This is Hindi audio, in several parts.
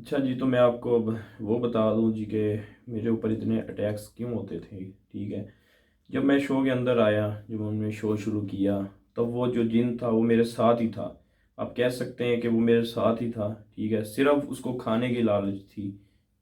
अच्छा जी, तो मैं आपको अब वो बता दूं जी कि मेरे ऊपर इतने अटैक्स क्यों होते थे। ठीक है, जब मैं शो के अंदर आया, जब उन्होंने शो शुरू किया, तब वो जो जिन था वो मेरे साथ ही था। आप कह सकते हैं कि वो मेरे साथ ही था। ठीक है, सिर्फ उसको खाने की लालच थी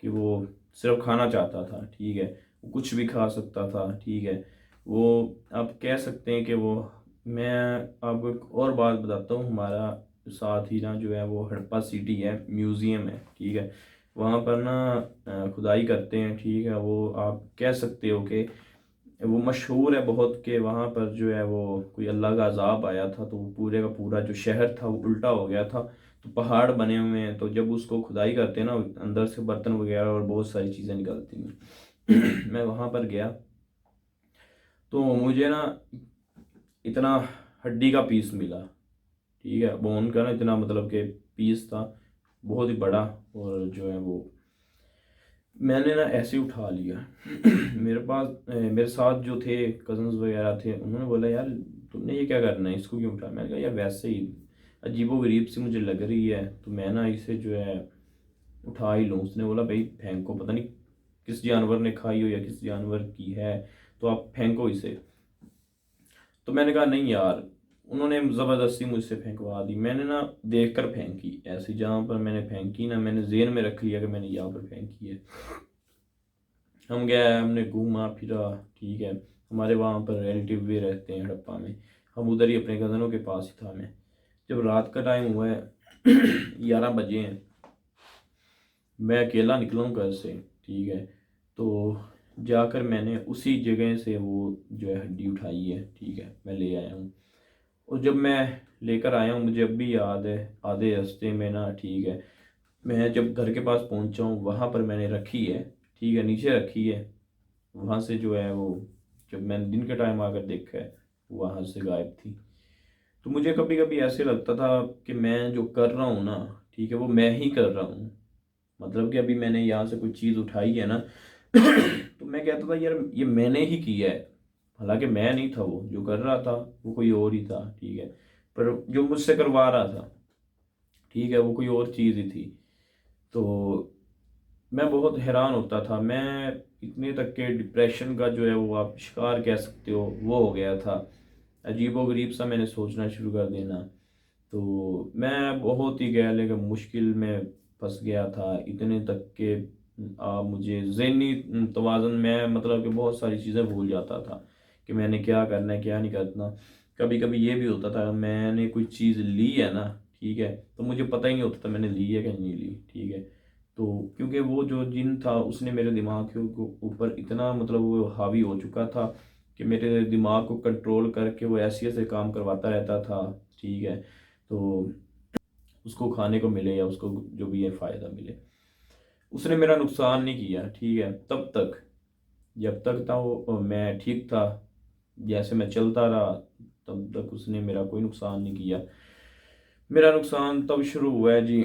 कि वो सिर्फ खाना चाहता था। ठीक है, वो कुछ भी खा सकता था। ठीक है, वो आप कह सकते हैं कि वो, मैं आपको एक और बात बताता हूँ। हमारा साथ ही ना जो है वो हड़प्पा सिटी है, म्यूज़ियम है। ठीक है, वहाँ पर ना खुदाई करते हैं। ठीक है, वो आप कह सकते हो कि वो मशहूर है बहुत, कि वहाँ पर जो है वो कोई अल्लाह का अजाब आया था, तो वो पूरे का पूरा जो शहर था वो उल्टा हो गया था। तो पहाड़ बने हुए हैं, तो जब उसको खुदाई करते हैं ना, अंदर से बर्तन वगैरह और बहुत सारी चीज़ें निकलती हैं। मैं वहाँ पर गया, तो मुझे ना इतना हड्डी का पीस मिला। ठीक है, बोन का ना इतना मतलब कि पीस था, बहुत ही बड़ा। और जो है वो मैंने ना ऐसे ही उठा लिया। मेरे पास मेरे साथ जो थे कजन्स वगैरह थे, उन्होंने बोला यार तुमने ये क्या करना है, इसको क्यों उठा। मैंने कहा यार वैसे ही अजीबो गरीब सी मुझे लग रही है, तो मैं ना इसे जो है उठा ही लूँ। उसने बोला भाई फेंको, पता नहीं किस जानवर ने खाई हो या किस जानवर की है, तो आप फेंको इसे। तो मैंने कहा नहीं यार। उन्होंने ज़बरदस्ती मुझसे फेंकवा दी। मैंने ना देख कर फेंकी, ऐसी जहाँ पर मैंने फेंकी ना, मैंने जेहन में रख लिया कि मैंने यहाँ पर फेंकी है। हम गए, हमने घूमा फिरा। ठीक है, हमारे वहाँ पर रिलेटिव भी रहते हैं हड़प्पा में। हम उधर ही अपने कज़नों के पास ही था। मैं जब रात का टाइम हुआ है, 11 बजे हैं, मैं अकेला निकला हूँ घर से। ठीक है, तो जाकर मैंने उसी जगह से वो जो है हड्डी उठाई है। ठीक है, मैं ले आया हूँ। और जब मैं लेकर आया हूँ, मुझे अब भी याद है, आधे रास्ते में ना, ठीक है, मैं जब घर के पास पहुँचा हूँ, वहाँ पर मैंने रखी है। ठीक है, नीचे रखी है। वहाँ से जो है वो, जब मैंने दिन के टाइम आकर देखा है, वहाँ से गायब थी। तो मुझे कभी कभी ऐसे लगता था कि मैं जो कर रहा हूँ ना, ठीक है, वो मैं ही कर रहा हूँ। मतलब कि अभी मैंने यहाँ से कोई चीज़ उठाई है ना, तो मैं कहता था यार ये मैंने ही किया है। हालांकि मैं नहीं था, वो जो कर रहा था वो कोई और ही था। ठीक है, पर जो मुझसे करवा रहा था, ठीक है, वो कोई और चीज़ ही थी। तो मैं बहुत हैरान होता था। मैं इतने तक के डिप्रेशन का जो है वो आप शिकार कह सकते हो, वो हो गया था। अजीबो गरीब सा मैंने सोचना शुरू कर देना। तो मैं बहुत ही कह लेगा मुश्किल में फंस गया था, इतने तक के मुझे ज़हनी तवाज़ुन में, मतलब कि बहुत सारी चीज़ें भूल जाता था कि मैंने क्या करना है क्या नहीं करना। कभी कभी ये भी होता था मैंने कोई चीज़ ली है ना, ठीक है, तो मुझे पता ही नहीं होता था मैंने ली है कि नहीं ली। ठीक है, तो क्योंकि वो जो जिन था उसने मेरे दिमाग के ऊपर इतना मतलब वो हावी हो चुका था कि मेरे दिमाग को कंट्रोल करके वो ऐसे ऐसे काम करवाता रहता था। ठीक है, तो उसको खाने को मिले या उसको जो भी है फ़ायदा मिले, उसने मेरा नुकसान नहीं किया। ठीक है, तब तक, जब तक था वो मैं ठीक था, जैसे मैं चलता रहा, तब तक उसने मेरा कोई नुकसान नहीं किया। मेरा नुकसान तब शुरू हुआ है जी।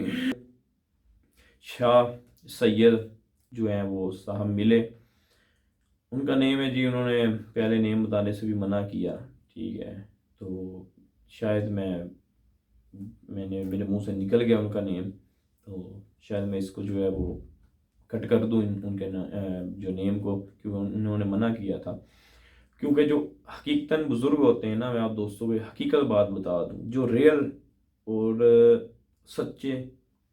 शाह सैयद जो हैं वो साहब मिले। उनका नेम है जी, उन्होंने पहले नेम बताने से भी मना किया। ठीक है, तो शायद मैंने मेरे मुंह से निकल गया उनका नेम, तो शायद मैं इसको जो है वो कट कर दूं उनके जो नेम को, क्योंकि उन्होंने मना किया था। क्योंकि जो हकीकतन बुजुर्ग होते हैं ना, मैं आप दोस्तों को हकीकत बात बता दूं, जो रियल और सच्चे,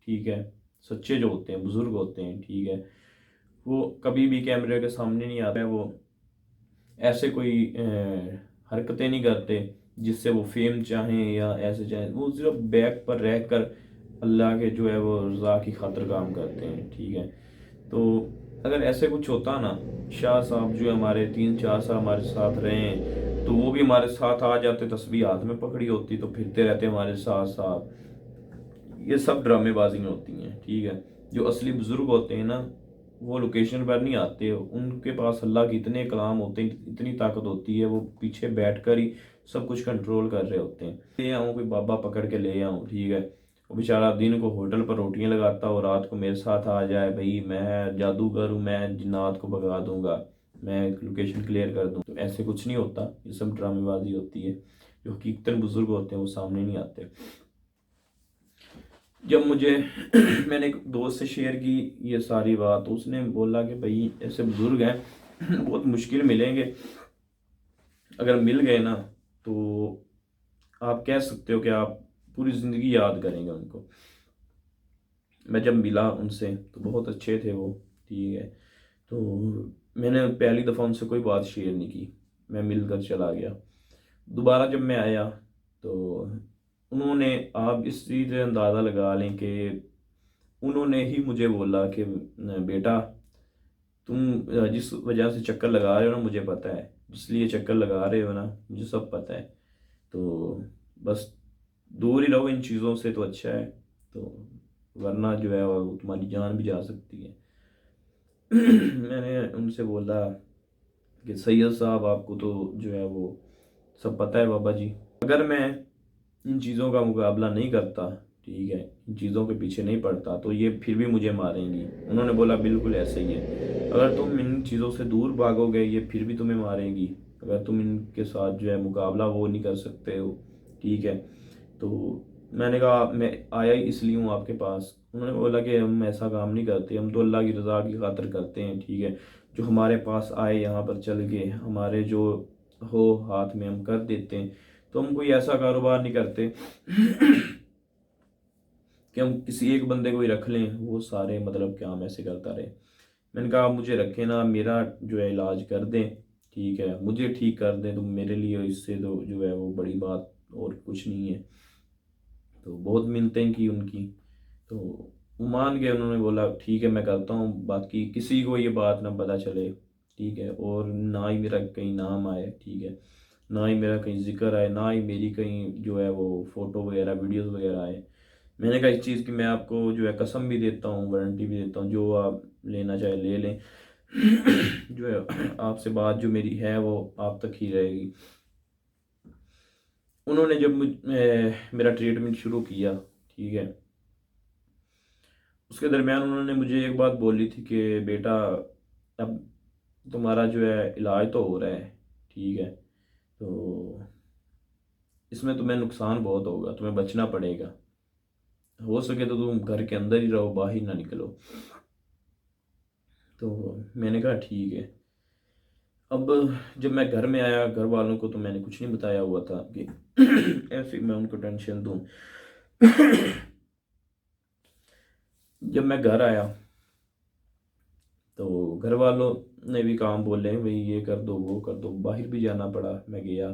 ठीक है, सच्चे जो होते हैं बुजुर्ग होते हैं, ठीक है, वो कभी भी कैमरे के सामने नहीं आते हैं। वो ऐसे कोई हरकतें नहीं करते जिससे वो फेम चाहें या ऐसे चाहें। वो सिर्फ बैक पर रह कर अल्लाह के जो है वो रज़ा की खातिर काम करते हैं। ठीक है, तो अगर ऐसे कुछ होता ना, शाह साहब जो है हमारे 3-4 साल हमारे साथ रहे हैं, तो वो भी हमारे साथ आ जाते, तस्बीह हाथ में पकड़ी होती, तो फिरते रहते हमारे साथ साथ। ये सब ड्रामेबाजी में होती हैं। ठीक है, जो असली बुजुर्ग होते हैं ना, वो लोकेशन पर नहीं आते, उनके पास अल्लाह के इतने कलाम होते हैं, इतनी ताकत होती है, वो पीछे बैठकर ही सब कुछ कंट्रोल कर रहे होते हैं। ले आऊँ कोई बाबा पकड़ के ले आऊँ, ठीक है, वो बेचारा दिन को होटल पर रोटियां लगाता और रात को मेरे साथ आ जाए, भाई मैं जादूगर हूँ, मैं जिन्नात को भगा दूंगा, मैं लोकेशन क्लियर कर दूँ। तो ऐसे कुछ नहीं होता, ये सब ड्रामेबाजी होती है। जो हकीकतन बुजुर्ग होते हैं वो सामने नहीं आते। जब मुझे मैंने एक दोस्त से शेयर की ये सारी बात, तो उसने बोला कि भाई ऐसे बुज़ुर्ग हैं बहुत मुश्किल मिलेंगे, अगर मिल गए ना तो आप कह सकते हो कि आप पूरी ज़िंदगी याद करेंगे उनको। मैं जब मिला उनसे तो बहुत अच्छे थे वो, ठीक है। तो मैंने पहली दफ़ा उनसे कोई बात शेयर नहीं की, मैं मिलकर चला गया। दोबारा जब मैं आया तो उन्होंने, आप इस चीज़ से अंदाज़ा लगा लें कि उन्होंने ही मुझे बोला कि बेटा तुम जिस वजह से चक्कर लगा रहे हो ना मुझे पता है, इसलिए चक्कर लगा रहे हो ना मुझे सब पता है, तो बस दूर ही रहो इन चीज़ों से तो अच्छा है, तो वरना जो है वो तुम्हारी जान भी जा सकती है। मैंने उनसे बोला कि सैयद साहब आपको तो जो है वो सब पता है बाबा जी, अगर मैं इन चीज़ों का मुकाबला नहीं करता, ठीक है, इन चीज़ों के पीछे नहीं पड़ता तो ये फिर भी मुझे मारेंगी। उन्होंने बोला बिल्कुल ऐसे ही है, अगर तुम इन चीज़ों से दूर भागोगे ये फिर भी तुम्हें मारेंगी, अगर तुम इनके साथ जो है मुकाबला वो नहीं कर सकते हो, ठीक है। तो मैंने कहा मैं आया ही इसलिए हूँ आपके पास। उन्होंने बोला कि हम ऐसा काम नहीं करते, हम तो अल्लाह की रज़ा की खातिर करते हैं, ठीक है। जो हमारे पास आए यहाँ पर चल के हमारे जो हो हाथ में हम कर देते हैं, तो हम कोई ऐसा कारोबार नहीं करते कि हम किसी एक बंदे को ही रख लें वो सारे मतलब काम ऐसे करता रहे। मैंने कहा आप मुझे रखें ना, मेरा जो है इलाज कर दें, ठीक है, मुझे ठीक कर दें तो मेरे लिए इससे तो जो है वो बड़ी बात और कुछ नहीं है। तो बहुत मिन्नतें की उनकी, तो वो मान गए। उन्होंने बोला ठीक है मैं करता हूँ, बाकी किसी को ये बात ना पता चले, ठीक है, और ना ही मेरा कहीं नाम आए, ठीक है, ना ही मेरा कहीं जिक्र आए, ना ही मेरी कहीं जो है वो फ़ोटो वगैरह वीडियोस वगैरह आए। मैंने कहा इस चीज़ की मैं आपको जो है कसम भी देता हूँ, वारंटी भी देता हूँ, जो आप लेना चाहे ले लें। जो है आपसे बात जो मेरी है वो आप तक ही रहेगी। उन्होंने जब मेरा ट्रीटमेंट शुरू किया, ठीक है, उसके दरमियान उन्होंने मुझे एक बात बोली थी कि बेटा अब तुम्हारा जो है इलाज तो हो रहा है, ठीक है, तो इसमें तुम्हें नुकसान बहुत होगा, तुम्हें बचना पड़ेगा, हो सके तो तुम घर के अंदर ही रहो, बाहर ना निकलो। तो मैंने कहा ठीक है। अब जब मैं घर में आया, घर वालों को तो मैंने कुछ नहीं बताया हुआ था कि ऐसे मैं उनको टेंशन दूं। जब मैं घर आया तो घर वालों ने भी काम बोले भाई ये कर दो वो कर दो, बाहर भी जाना पड़ा, मैं गया।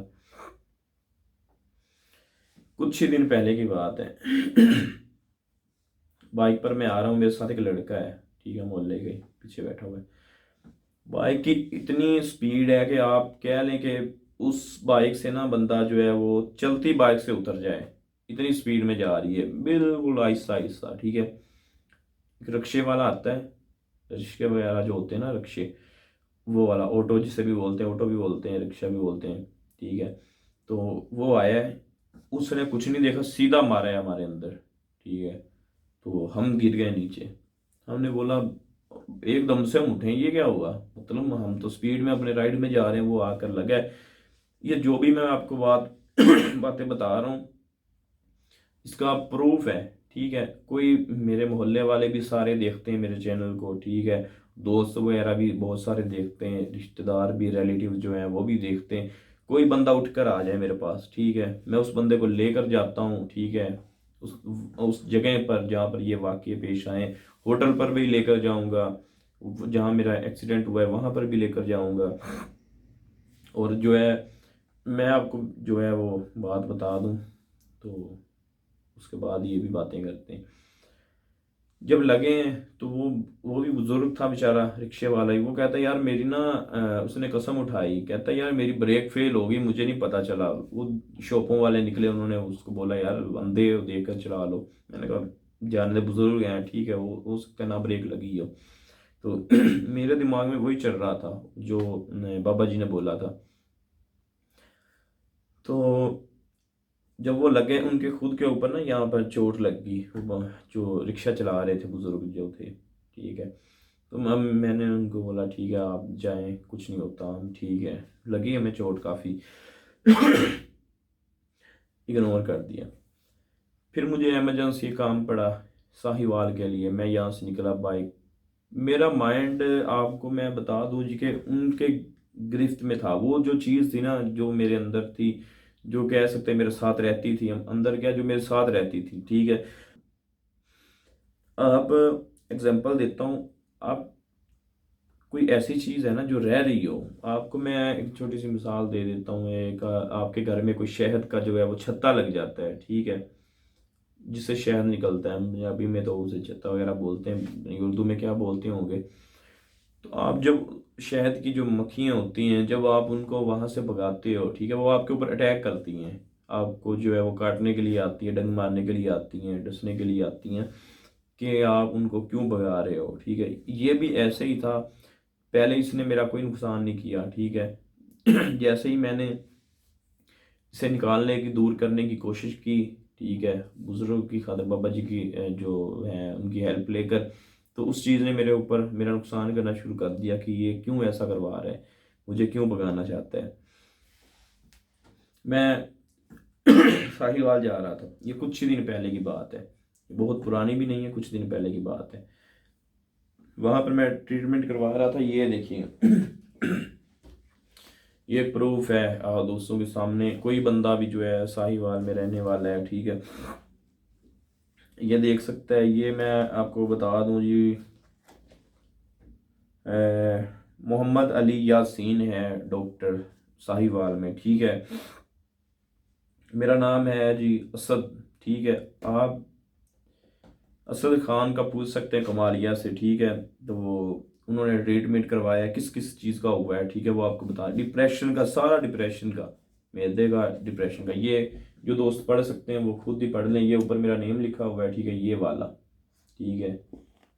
कुछ ही दिन पहले की बात है, बाइक पर मैं आ रहा हूँ, मेरे साथ एक लड़का है, ठीक है, मोहल्ले के पीछे बैठा हुआ है। बाइक की इतनी स्पीड है कि आप कह लें कि उस बाइक से ना बंदा जो है वो चलती बाइक से उतर जाए, इतनी स्पीड में जा रही है, बिल्कुल आहिस्ता आहिस्ता, ठीक है। एक रिक्शे वाला आता है, रिक्शे वगैरह जो होते हैं ना रिक्शे, वो वाला, ऑटो जिसे भी बोलते हैं, ऑटो भी बोलते हैं, रिक्शा भी बोलते हैं, ठीक है। तो वो आया है, उसने कुछ नहीं देखा, सीधा मारा है हमारे अंदर, ठीक है। तो हम गिर गए नीचे। हमने बोला, एकदम से हम उठे, ये क्या हुआ, मतलब हम तो स्पीड में अपने राइड में जा रहे हैं, वो आकर लगा है। ये जो भी मैं आपको बातें बता रहा हूँ इसका प्रूफ है, ठीक है। कोई मेरे मोहल्ले वाले भी सारे देखते हैं मेरे चैनल को, ठीक है, दोस्त वगैरह भी बहुत सारे देखते हैं, रिश्तेदार भी, रिलेटिव जो हैं वो भी देखते हैं। कोई बंदा उठकर आ जाए मेरे पास, ठीक है, मैं उस बंदे को लेकर जाता हूँ, ठीक है, उस जगह पर जहाँ पर ये वाक़ये पेश आए, होटल पर भी लेकर जाऊँगा, जहाँ मेरा एक्सीडेंट हुआ है वहाँ पर भी लेकर जाऊँगा। और जो है मैं आपको जो है वो बात बता दूँ तो उसके बाद ये भी बातें करते हैं। जब लगे हैं तो वो भी बुजुर्ग था बेचारा, रिक्शे वाला ही, वो कहता है यार मेरी ना उसने कसम उठाई, कहता है यार मेरी ब्रेक फेल हो गई, मुझे नहीं पता चला। वो शॉपों वाले निकले, उन्होंने उसको बोला यार अंधे हो देकर चला लो। मैंने कहा जाने दे, बुजुर्ग हैं, ठीक है, वो हो सकता है ना ब्रेक लगी हो। तो मेरे दिमाग में वही चल रहा था जो बाबा जी ने बोला था। तो जब वो लगे उनके खुद के ऊपर ना यहाँ पर चोट लग गई, वो जो रिक्शा चला रहे थे बुजुर्ग जो थे, ठीक है। तो मैंने उनको बोला ठीक है आप जाएं, कुछ नहीं होता, हम ठीक है, लगी हमें चोट काफ़ी। इग्नोर कर दिया। फिर मुझे इमरजेंसी काम पड़ा, साहिवाल के लिए मैं यहाँ से निकला बाइक। मेरा माइंड आपको मैं बता दूं जी कि उनके गिरफ्त में था। वो जो चीज़ थी ना जो मेरे अंदर थी, जो कह सकते हैं मेरे साथ रहती थी, हम अंदर क्या जो मेरे साथ रहती थी, ठीक है। अब एग्जांपल देता हूँ। आप कोई ऐसी चीज़ है ना जो रह रही हो, आपको मैं एक छोटी सी मिसाल दे देता हूँ। एक आपके घर में कोई शहद का जो है वो छत्ता लग जाता है, ठीक है, जिससे शहद निकलता है। पंजाबी में तो उसे छत्ता वगैरह बोलते हैं, उर्दू में क्या बोलते होंगे। तो आप जब शहद की जो मक्खियाँ होती हैं, जब आप उनको वहाँ से भगाते हो, ठीक है, वो आपके ऊपर अटैक करती हैं, आपको जो है वो काटने के लिए आती है, डंक मारने के लिए आती हैं, डसने के लिए आती हैं कि आप उनको क्यों भगा रहे हो, ठीक है। ये भी ऐसे ही था। पहले इसने मेरा कोई नुकसान नहीं किया, ठीक है। जैसे ही मैंने इसे निकालने की, दूर करने की कोशिश की, ठीक है, बुजुर्ग की खातिर बाबा जी की जो है उनकी हेल्प लेकर, तो उस चीज़ ने मेरे ऊपर मेरा नुकसान करना शुरू कर दिया कि ये क्यों ऐसा करवा रहा है, मुझे क्यों भगाना चाहता है। मैं साहिवाल जा रहा था, ये कुछ ही दिन पहले की बात है, बहुत पुरानी भी नहीं है, कुछ दिन पहले की बात है। वहाँ पर मैं ट्रीटमेंट करवा रहा था। ये देखिए ये प्रूफ है दोस्तों के सामने। कोई बंदा भी जो है साहिवाल में रहने वाला है, ठीक है, ये देख सकता है। ये मैं आपको बता दूं जी, मोहम्मद अली यासीन है डॉक्टर, साहिवाल में, ठीक है। मेरा नाम है जी असद, ठीक है। आप असद खान का पूछ सकते हैं कमालिया से, ठीक है। तो वो उन्होंने ट्रीटमेंट करवाया, किस किस चीज़ का हुआ है, ठीक है, वो आपको बता, डिप्रेशन का, सारा डिप्रेशन का, मैदे का, डिप्रेशन का। ये जो दोस्त पढ़ सकते हैं वो खुद ही पढ़ लें, ये ऊपर मेरा नेम लिखा हुआ है, ठीक है, ये वाला, ठीक है।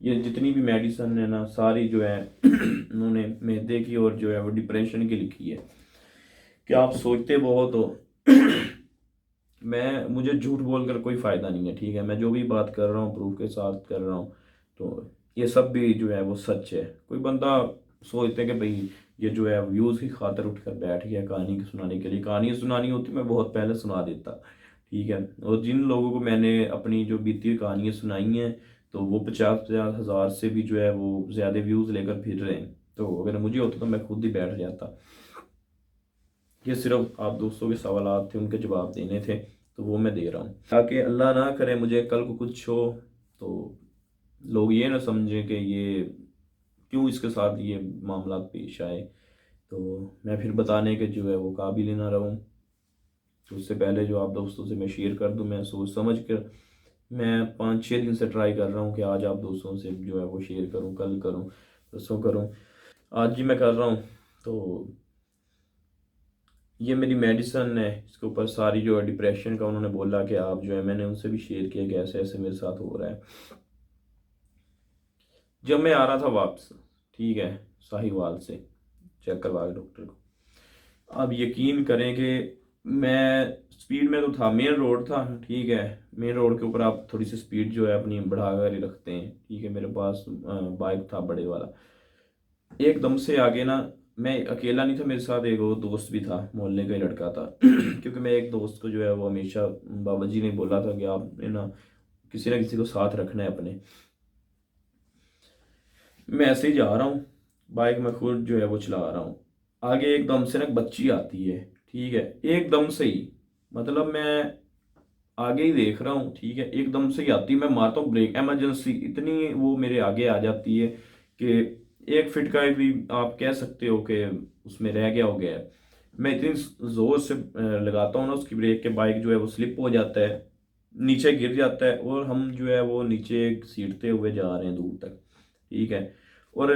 ये जितनी भी मेडिसन है ना सारी जो है उन्होंने मैदे की और जो है वो डिप्रेशन की लिखी है। क्या आप सोचते बहुत हो। मैं मुझे झूठ बोलकर कोई फ़ायदा नहीं है, ठीक है। मैं जो भी बात कर रहा हूँ प्रूफ के साथ कर रहा हूँ। तो ये सब भी जो है वो सच है। कोई बंदा सोचते कि भाई ये जो है व्यूज़ की खातिर उठकर बैठ गया कहानी सुनाने के लिए, कहानी सुनानी होती मैं बहुत पहले सुना देता, ठीक है। और जिन लोगों को मैंने अपनी जो बीती हुई कहानियाँ सुनाई हैं, तो वो 50-50 हज़ार से भी जो है वो ज़्यादा व्यूज़ लेकर फिर रहे हैं। तो अगर मुझे होता तो मैं खुद ही बैठ जाता। ये सिर्फ आप दोस्तों के सवालात थे, उनके जवाब देने थे, तो वो मैं दे रहा हूँ, ताकि अल्लाह ना करे मुझे कल को कुछ हो तो लोग ये ना समझें कि ये क्यों इसके साथ ये मामला पेश आए, तो मैं फिर बताने के जो है वो काबिल ही ना रहूँ। तो उससे पहले जो आप दोस्तों से मैं शेयर कर दूँ, मैं सोच समझ कर मैं 5-6 दिन से ट्राई कर रहा हूँ कि आज आप दोस्तों से जो है वो शेयर करूँ, कल करूँ, परसों करूँ, आज ही मैं कर रहा हूँ। तो ये मेरी मेडिसन है, इसके ऊपर सारी जो है डिप्रेशन का उन्होंने बोला कि आप जो है, मैंने उनसे भी शेयर किया कि ऐसे ऐसे मेरे साथ हो रहा है। जब मैं आ रहा था वापस, ठीक है, साहिवाल से चेक करवा के डॉक्टर को, आप यकीन करें कि मैं स्पीड में तो था, मेन रोड था, ठीक है। मेन रोड के ऊपर आप थोड़ी सी स्पीड जो है अपनी बढ़ा कर ही रखते हैं, ठीक है। मेरे पास बाइक था बड़े वाला। एकदम से आगे ना, मैं अकेला नहीं था, मेरे साथ एक और दोस्त भी था, मोहल्ले का ही लड़का था। क्योंकि मैं एक दोस्त को जो है वो हमेशा बाबा जी ने बोला था कि आपने ना किसी को साथ रखना है अपने। मैं ऐसे ही जा रहा हूँ, बाइक में खुद जो है वो चला रहा हूँ। आगे एकदम से ना एक बच्ची आती है, ठीक है, एकदम से ही, मतलब मैं आगे ही देख रहा हूँ, ठीक है, एकदम से ही आती है। मैं मारता हूँ ब्रेक, इमरजेंसी इतनी वो मेरे आगे आ जाती है कि 1 फीट का भी आप कह सकते हो कि उसमें रह गया हो गया है। मैं इतनी जोर से लगाता हूँ ना उसकी ब्रेक के, बाइक जो है वो स्लिप हो जाता है, नीचे गिर जाता है, और हम जो है वो नीचे सीटते हुए जा रहे हैं दूर तक, ठीक है। और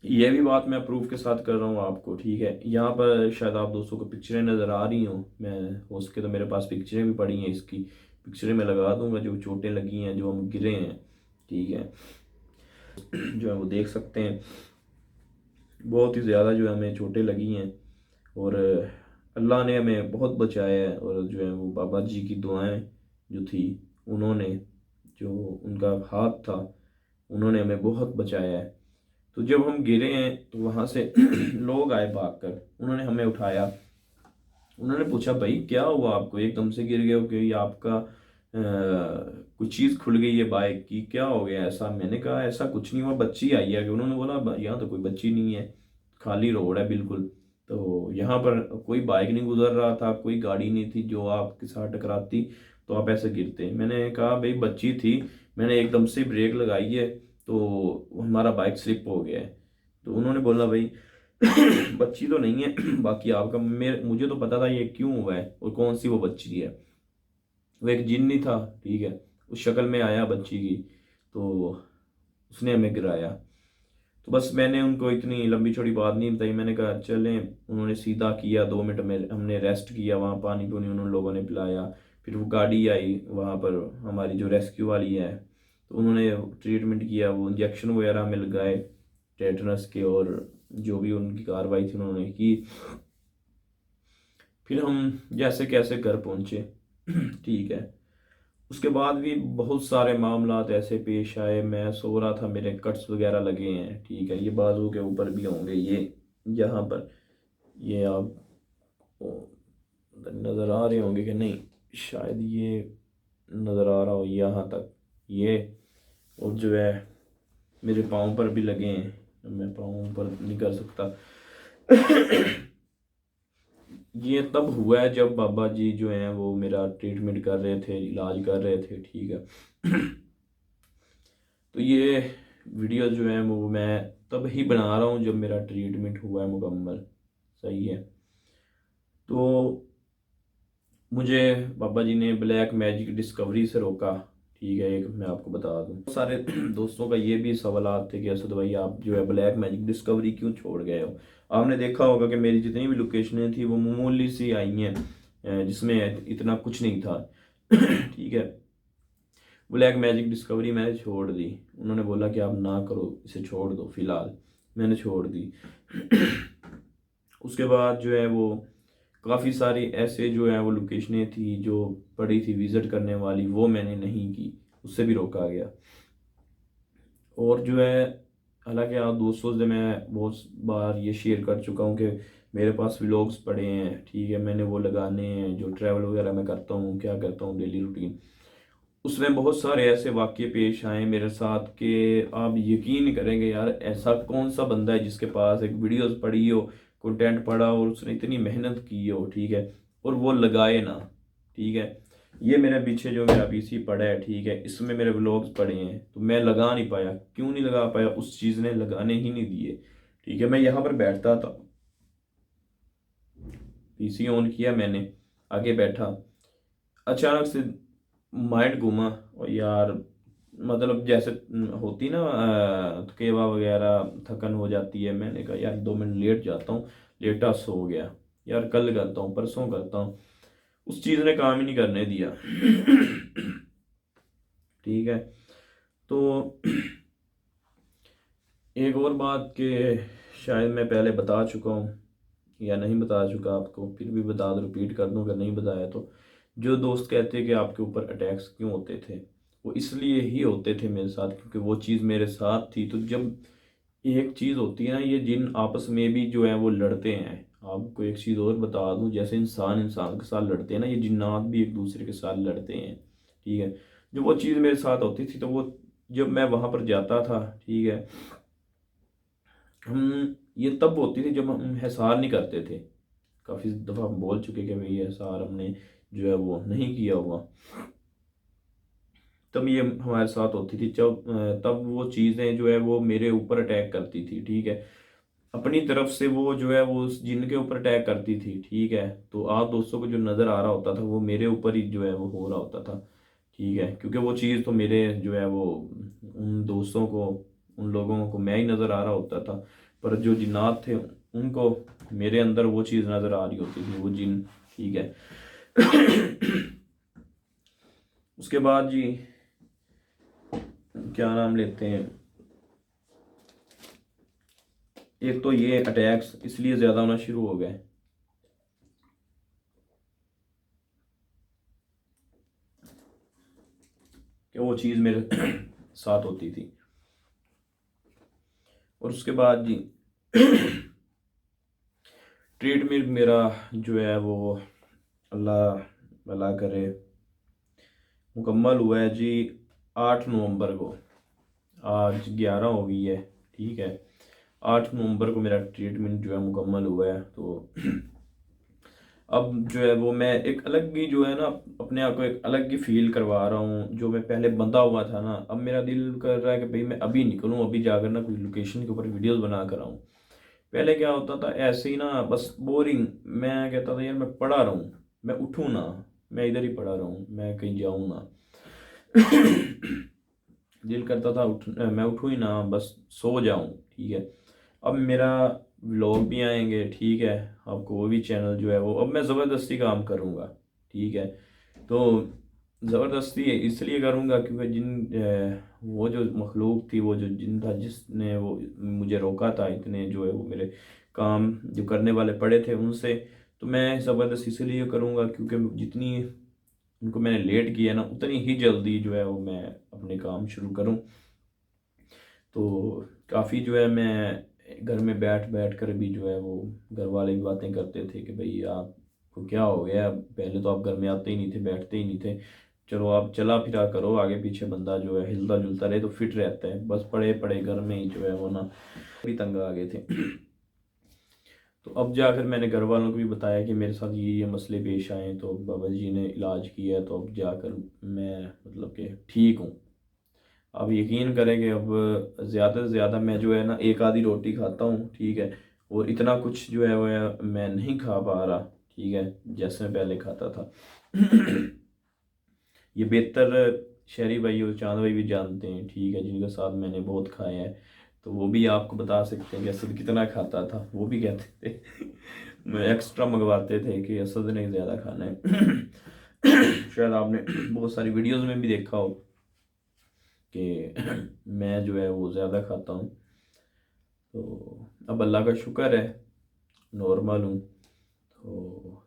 ये भी बात मैं प्रूफ के साथ कर रहा हूँ आपको, ठीक है। यहाँ पर शायद आप दोस्तों को पिक्चरें नज़र आ रही हूँ, मैं हो सके तो मेरे पास पिक्चरें भी पड़ी हैं, इसकी पिक्चरें मैं लगा दूंगा, जो चोटें लगी हैं, जो हम गिरे हैं, ठीक है। जो है वो देख सकते हैं, बहुत ही ज़्यादा जो है हमें चोटें लगी हैं, और अल्लाह ने हमें बहुत बचाया है। और जो है वो बाबा जी की दुआएं जो थी, उन्होंने, जो उनका हाथ था, उन्होंने हमें बहुत बचाया है। तो जब हम गिरे हैं तो वहाँ से लोग आए भाग कर, उन्होंने हमें उठाया। उन्होंने पूछा भाई क्या हुआ आपको, एकदम से गिर गए हो, कि आपका कुछ चीज़ खुल गई है बाइक की, क्या हो गया ऐसा? मैंने कहा ऐसा कुछ नहीं हुआ, बच्ची आई है। कि उन्होंने बोला यहाँ तो कोई बच्ची नहीं है, खाली रोड है बिल्कुल, तो यहाँ पर कोई बाइक नहीं गुजर रहा था, कोई गाड़ी नहीं थी जो आपके साथ टकराती तो आप ऐसे गिरते। मैंने कहा भाई बच्ची थी, मैंने एकदम से ब्रेक लगाई है तो हमारा बाइक स्लिप हो गया है। तो उन्होंने बोला भाई बच्ची तो नहीं है, बाकी आपका, मेरे मुझे तो पता था ये क्यों हुआ है और कौन सी वो बच्ची है। वो एक जिन्नी था, ठीक है, उस शक्ल में आया बच्ची की, तो उसने हमें गिराया। तो बस मैंने उनको इतनी लंबी चौड़ी बात नहीं बताई, मैंने कहा चलें। उन्होंने सीधा किया, 2 मिनट में हमने रेस्ट किया, वहाँ पानी पूनी उन लोगों ने पिलाया। फिर वो गाड़ी आई वहाँ पर, हमारी जो रेस्क्यू वाली है, तो उन्होंने ट्रीटमेंट किया, वो इंजेक्शन वगैरह हमें लगाए टेटनस के, और जो भी उनकी कार्रवाई थी उन्होंने की। फिर हम जैसे कैसे घर पहुँचे ठीक है। उसके बाद भी बहुत सारे मामलात ऐसे पेश आए, मैं सो रहा था, मेरे कट्स वगैरह लगे हैं, ठीक है, ये बाजू के ऊपर भी होंगे, ये यहाँ पर, ये आप नज़र आ रहे होंगे कि नहीं, शायद ये नज़र आ रहा हो यहाँ तक, ये, और जो है मेरे पाँव पर भी लगे हैं, मैं पाँव पर नहीं कर सकता। ये तब हुआ है जब बाबा जी जो हैं वो मेरा ट्रीटमेंट कर रहे थे, इलाज कर रहे थे, ठीक है। तो ये वीडियो जो है वो मैं तब ही बना रहा हूँ जब मेरा ट्रीटमेंट हुआ है मुकम्मल, सही है। तो मुझे बाबा जी ने ब्लैक मैजिक डिस्कवरी से रोका, ठीक है, एक मैं आपको बता दूं। सारे दोस्तों का ये भी सवाल थे कि असद भाई आप जो है ब्लैक मैजिक डिस्कवरी क्यों छोड़ गए हो। आपने देखा होगा कि मेरी जितनी भी लोकेशनें थी वो मामूली सी आई हैं, जिसमें इतना कुछ नहीं था। ठीक है, ब्लैक मैजिक डिस्कवरी मैंने छोड़ दी। उन्होंने बोला कि आप ना करो, इसे छोड़ दो फिलहाल, मैंने छोड़ दी। उसके बाद जो है वो काफ़ी सारी ऐसे जो है वो लोकेशनें थी जो पड़ी थी विज़िट करने वाली, वो मैंने नहीं की, उससे भी रोका गया। और जो है, हालांकि आप दोस्तों से मैं बहुत बार ये शेयर कर चुका हूँ कि मेरे पास व्लॉग्स पड़े हैं, ठीक है, मैंने वो लगाने हैं जो ट्रैवल वगैरह मैं करता हूँ, क्या करता हूँ डेली रूटीन। उसमें बहुत सारे ऐसे वाक़ये पेश आए मेरे साथ कि आप यकीन नहीं करेंगे यार, ऐसा कौन सा बंदा है जिसके पास एक वीडियोस पड़ी हो, कंटेंट पड़ा हो, और उसने इतनी मेहनत की हो, ठीक है, और वो लगाए ना, ठीक है। ये मेरे पीछे जो मेरा पीसी पड़ा है, ठीक है, इसमें मेरे व्लॉग्स पड़े हैं, तो मैं लगा नहीं पाया। क्यों नहीं लगा पाया? उस चीज़ ने लगाने ही नहीं दिए, ठीक है। मैं यहाँ पर बैठता था, पीसी ऑन किया मैंने, आगे बैठा, अचानक से माइंड घूमा, और यार मतलब जैसे होती ना थकेवा वगैरह, थकन हो जाती है। मैंने कहा यार 2 मिनट लेट जाता हूँ, लेटा सो गया, यार कल करता हूँ, परसों करता हूँ। उस चीज़ ने काम ही नहीं करने दिया। ठीक है। तो एक और बात कि शायद मैं पहले बता चुका हूँ या नहीं बता चुका आपको, फिर भी बता दूँ, रिपीट कर दूँ अगर नहीं बताया तो। जो दोस्त कहते हैं कि आपके ऊपर अटैक्स क्यों होते थे, वो इसलिए ही होते थे मेरे साथ क्योंकि वो चीज़ मेरे साथ थी। तो जब एक चीज़ होती है ना, ये जिन आपस में भी जो है वो लड़ते हैं। आपको एक चीज़ और बता दूं, जैसे इंसान इंसान के साथ लड़ते हैं ना, ये जिन्नात भी एक दूसरे के साथ लड़ते हैं, ठीक है। जो वो चीज़ मेरे साथ होती थी, तो वो जब मैं वहाँ पर जाता था, ठीक है, हम ये तब होती थी जब हम हिसार नहीं करते थे। काफ़ी दफ़ा हम बोल चुके कि भाई हिसार हमने जो है वो नहीं किया हुआ, तब ये हमारे साथ होती थी। जब तब वो चीज़ें जो है वो मेरे ऊपर अटैक करती थी, ठीक है, अपनी तरफ से वो जो है वो उस जिन के ऊपर अटैक करती थी, ठीक है। तो आप दोस्तों को जो नज़र आ रहा होता था वो मेरे ऊपर ही जो है वो हो रहा होता था, ठीक है, क्योंकि वो चीज़ तो मेरे जो है वो उन दोस्तों को, उन लोगों को मैं ही नज़र आ रहा होता था, पर जो जिन्नात थे उनको मेरे अंदर वो चीज़ नज़र आ रही होती थी, वो जिन, ठीक है। उसके बाद जी क्या नाम लेते हैं, एक तो ये अटैक्स इसलिए ज़्यादा होना शुरू हो गए कि वो चीज़ मेरे साथ होती थी। और उसके बाद जी ट्रीटमेंट मेरा जो है वो, अल्लाह भला करे, मुकम्मल हुआ है जी 8 नवंबर को। आज 11 हो गई है, ठीक है। 8 नवंबर को मेरा ट्रीटमेंट जो है मुकम्मल हुआ है। तो अब जो है वो मैं एक अलग ही जो है ना, अपने आप को एक अलग ही फील करवा रहा हूँ। जो मैं पहले बंधा हुआ था ना, अब मेरा दिल कर रहा है कि भाई मैं अभी निकलूँ, अभी जाकर ना कोई लोकेशन के ऊपर वीडियोस बना कर आऊँ। पहले क्या होता था, ऐसे ही ना बस बोरिंग, मैं कहता था यार मैं पढ़ा रहा हूँ, मैं उठूँ ना, मैं इधर ही पढ़ा रहा हूँ, मैं कहीं जाऊँ ना। दिल करता था मैं उठूँ ही ना, बस सो जाऊँ, ठीक है। अब मेरा व्लॉग भी आएंगे, ठीक है। आपको वो भी चैनल जो है वो अब मैं ज़बरदस्ती काम करूँगा, ठीक है। तो ज़बरदस्ती इसलिए करूँगा क्योंकि वो जो मखलूक थी, वो जो जिन था जिसने वो मुझे रोका था, इतने जो है वो मेरे काम जो करने वाले पड़े थे उनसे। तो मैं ज़बरदस्ती इसलिए करूँगा क्योंकि जितनी उनको मैंने लेट किया ना, उतनी ही जल्दी जो है वो मैं अपने काम शुरू करूँ। तो काफ़ी जो है मैं घर में बैठ बैठ कर भी जो है वो घर वाले भी बातें करते थे कि भाई आपको क्या हो गया, पहले तो आप घर में आते ही नहीं थे, बैठते ही नहीं थे। चलो आप चला फिरा करो, आगे पीछे बंदा जो है हिलता जुलता रहे तो फिट रहता है। बस पड़े पड़े घर में ही जो है वो ना भी तंग आ गए थे। तो अब जाकर मैंने घर वालों को भी बताया कि मेरे साथ ये मसले पेश आए, तो बाबा जी ने इलाज किया, तो अब जाकर मैं मतलब कि ठीक हूँ। अब यकीन करें कि अब ज़्यादा से ज़्यादा मैं जो है ना एक आधी रोटी खाता हूँ, ठीक है। और इतना कुछ जो है वो मैं नहीं खा पा रहा, ठीक है, जैसे मैं पहले खाता था। ये बेहतर शहरी भाई और चांद भाई भी जानते हैं, ठीक है, जिनके साथ मैंने बहुत खाया है। तो वो भी आपको बता सकते हैं कि असद कितना खाता था। वो भी कहते थे मैं एक्स्ट्रा मंगवाते थे कि असद ने ज़्यादा खाना है। शायद आपने बहुत सारी वीडियोस में भी देखा हो कि मैं जो है वो ज़्यादा खाता हूँ। तो अब अल्लाह का शुक्र है, नॉर्मल हूँ। तो